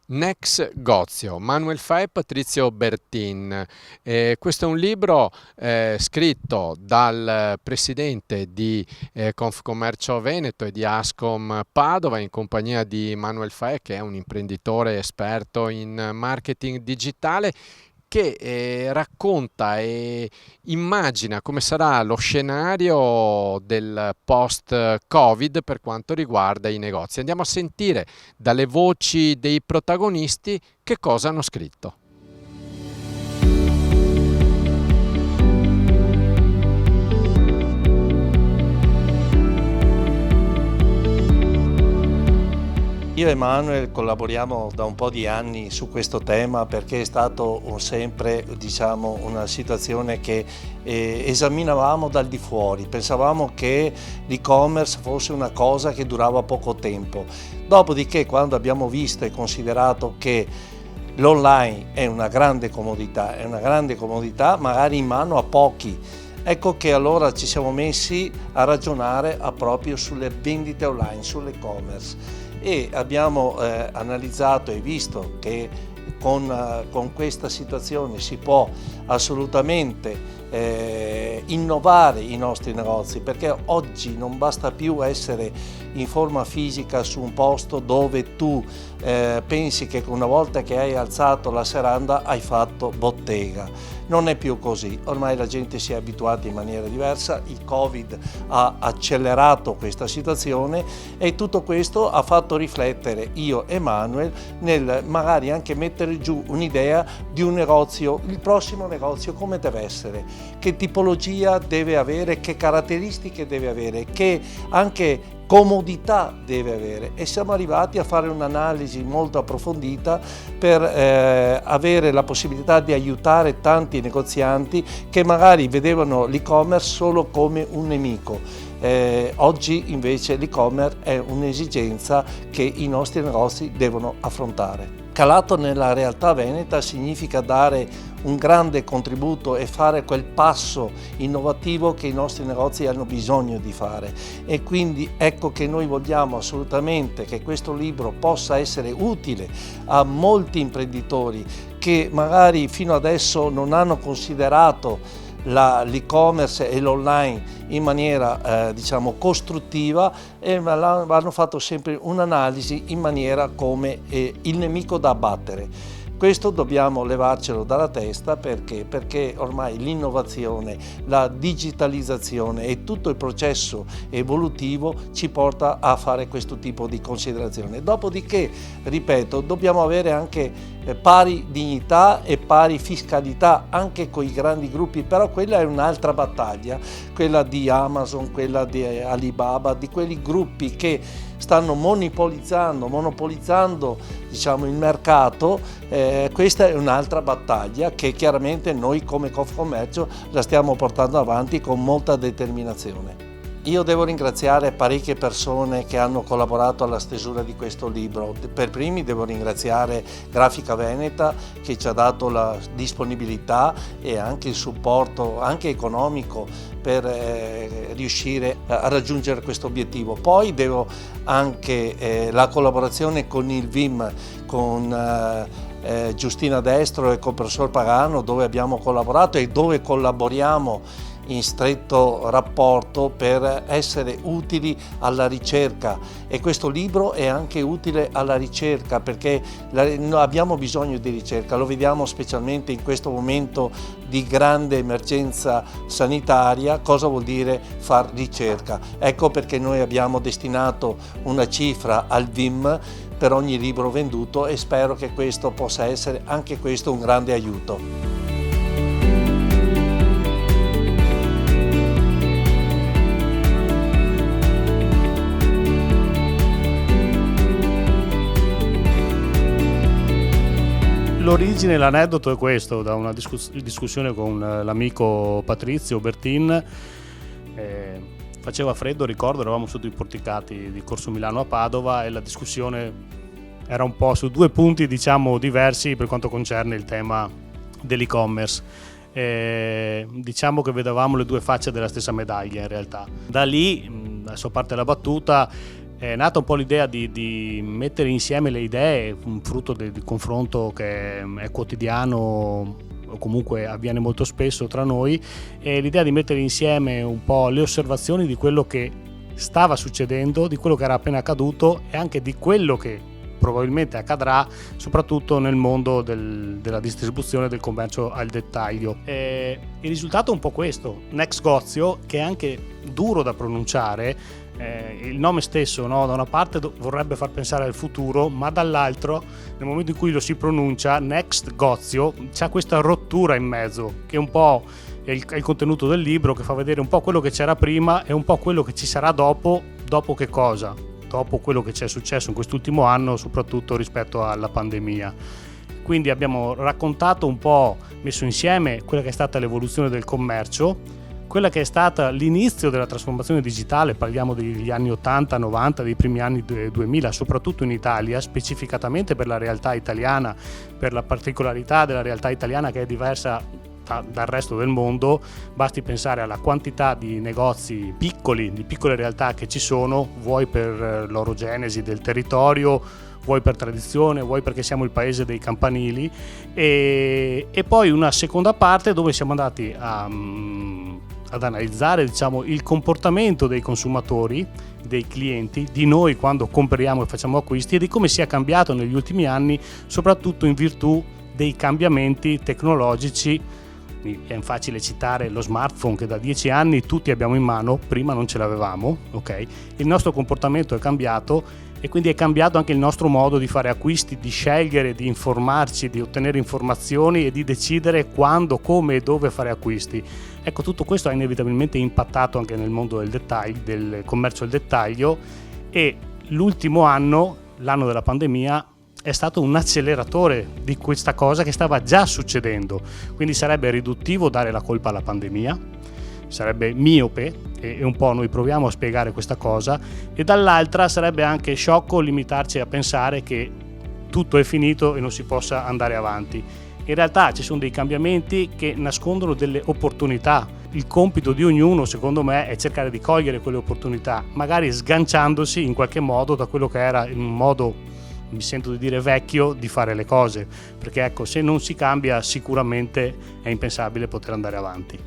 Nex Gozio, Manuel Fa e Patrizio Bertin. Questo è un libro scritto dal presidente di Confcommercio Veneto e di Ascom Padova in compagnia di Manuel Fae, che è un imprenditore esperto in marketing digitale, che racconta e immagina come sarà lo scenario del post-Covid per quanto riguarda i negozi. Andiamo a sentire dalle voci dei protagonisti che cosa hanno scritto. Io e Manuel collaboriamo da un po' di anni su questo tema perché è stato sempre, diciamo, una situazione che esaminavamo dal di fuori. Pensavamo che l'e-commerce fosse una cosa che durava poco tempo. Dopodiché, quando abbiamo visto e considerato che l'online è una grande comodità magari in mano a pochi. Ecco che allora ci siamo messi a ragionare proprio sulle vendite online, sull'e-commerce e abbiamo analizzato e visto che con questa situazione si può assolutamente innovare i nostri negozi, perché oggi non basta più essere in forma fisica su un posto dove tu pensi che una volta che hai alzato la serranda hai fatto bottega. Non è più così, ormai la gente si è abituata in maniera diversa, il Covid ha accelerato questa situazione e tutto questo ha fatto riflettere io e Manuel nel magari anche mettere giù un'idea di un negozio, il prossimo negozio come deve essere, che tipologia deve avere, che caratteristiche deve avere, che anche comodità deve avere, e siamo arrivati a fare un'analisi molto approfondita per avere la possibilità di aiutare tanti negozianti che magari vedevano l'e-commerce solo come un nemico. Oggi invece l'e-commerce è un'esigenza che i nostri negozi devono affrontare. Calato nella realtà veneta significa dare un grande contributo e fare quel passo innovativo che i nostri negozi hanno bisogno di fare, e quindi ecco che noi vogliamo assolutamente che questo libro possa essere utile a molti imprenditori che magari fino adesso non hanno considerato l'e-commerce e l'online in maniera diciamo costruttiva, e hanno fatto sempre un'analisi in maniera come il nemico da abbattere. Questo dobbiamo levarcelo dalla testa perché ormai l'innovazione, la digitalizzazione e tutto il processo evolutivo ci porta a fare questo tipo di considerazione. Dopodiché, ripeto, dobbiamo avere anche pari dignità e pari fiscalità anche con i grandi gruppi, però quella è un'altra battaglia, quella di Amazon, quella di Alibaba, di quei gruppi che stanno monopolizzando diciamo, il mercato. Questa è un'altra battaglia che chiaramente noi come Confcommercio la stiamo portando avanti con molta determinazione. Io devo ringraziare parecchie persone che hanno collaborato alla stesura di questo libro. Per primi devo ringraziare Grafica Veneta, che ci ha dato la disponibilità e anche il supporto anche economico per riuscire a raggiungere questo obiettivo. Poi devo anche la collaborazione con il VIM, con Giustina Destro e con il professor Pagano, dove abbiamo collaborato e dove collaboriamo in stretto rapporto per essere utili alla ricerca, e questo libro è anche utile alla ricerca perché abbiamo bisogno di ricerca, lo vediamo specialmente in questo momento di grande emergenza sanitaria. Cosa vuol dire far ricerca? Ecco perché noi abbiamo destinato una cifra al VIM per ogni libro venduto, e spero che questo possa essere anche questo un grande aiuto. L'origine, l'aneddoto è questo, da una discussione con l'amico Patrizio Bertin. Faceva freddo, ricordo, eravamo sotto i porticati di Corso Milano a Padova e la discussione era un po' su due punti diciamo diversi per quanto concerne il tema dell'e-commerce. Diciamo che vedevamo le due facce della stessa medaglia in realtà. Da lì, adesso a parte la battuta, È nata un po' l'idea di mettere insieme le idee, un frutto del confronto che è quotidiano o comunque avviene molto spesso tra noi, e l'idea di mettere insieme un po' le osservazioni di quello che stava succedendo, di quello che era appena accaduto e anche di quello che probabilmente accadrà, soprattutto nel mondo della distribuzione, del commercio al dettaglio. E il risultato è un po' questo: Nexgozio, che è anche duro da pronunciare. Il nome stesso, no? Da una parte vorrebbe far pensare al futuro, ma dall'altro, nel momento in cui lo si pronuncia Nexgozio, c'è questa rottura in mezzo, che un po' è il contenuto del libro, che fa vedere un po' quello che c'era prima e un po' quello che ci sarà dopo che cosa? Dopo quello che ci è successo in quest'ultimo anno, soprattutto rispetto alla pandemia. Quindi abbiamo raccontato un po', messo insieme quella che è stata l'evoluzione del commercio, quella che è stata l'inizio della trasformazione digitale. Parliamo degli anni 80, 90, dei primi anni 2000, soprattutto in Italia, specificatamente per la realtà italiana, per la particolarità della realtà italiana che è diversa dal resto del mondo. Basti pensare alla quantità di negozi piccoli, di piccole realtà che ci sono, vuoi per l'orogenesi del territorio, vuoi per tradizione, vuoi perché siamo il paese dei campanili, e poi una seconda parte dove siamo andati ad analizzare, diciamo, il comportamento dei consumatori, dei clienti, di noi quando compriamo e facciamo acquisti, e di come sia cambiato negli ultimi anni, soprattutto in virtù dei cambiamenti tecnologici. È facile citare lo smartphone che da 10 anni tutti abbiamo in mano, prima non ce l'avevamo, ok? Il nostro comportamento è cambiato e quindi è cambiato anche il nostro modo di fare acquisti, di scegliere, di informarci, di ottenere informazioni e di decidere quando, come e dove fare acquisti. Ecco, tutto questo ha inevitabilmente impattato anche nel mondo del dettaglio, del commercio al dettaglio, e l'ultimo anno, l'anno della pandemia, è stato un acceleratore di questa cosa che stava già succedendo. Quindi sarebbe riduttivo dare la colpa alla pandemia, sarebbe miope, e un po' noi proviamo a spiegare questa cosa, e dall'altra sarebbe anche sciocco limitarci a pensare che tutto è finito e non si possa andare avanti. In realtà ci sono dei cambiamenti che nascondono delle opportunità. Il compito di ognuno, secondo me, è cercare di cogliere quelle opportunità, magari sganciandosi in qualche modo da quello che era il modo, mi sento di dire, vecchio di fare le cose, perché ecco, se non si cambia sicuramente è impensabile poter andare avanti.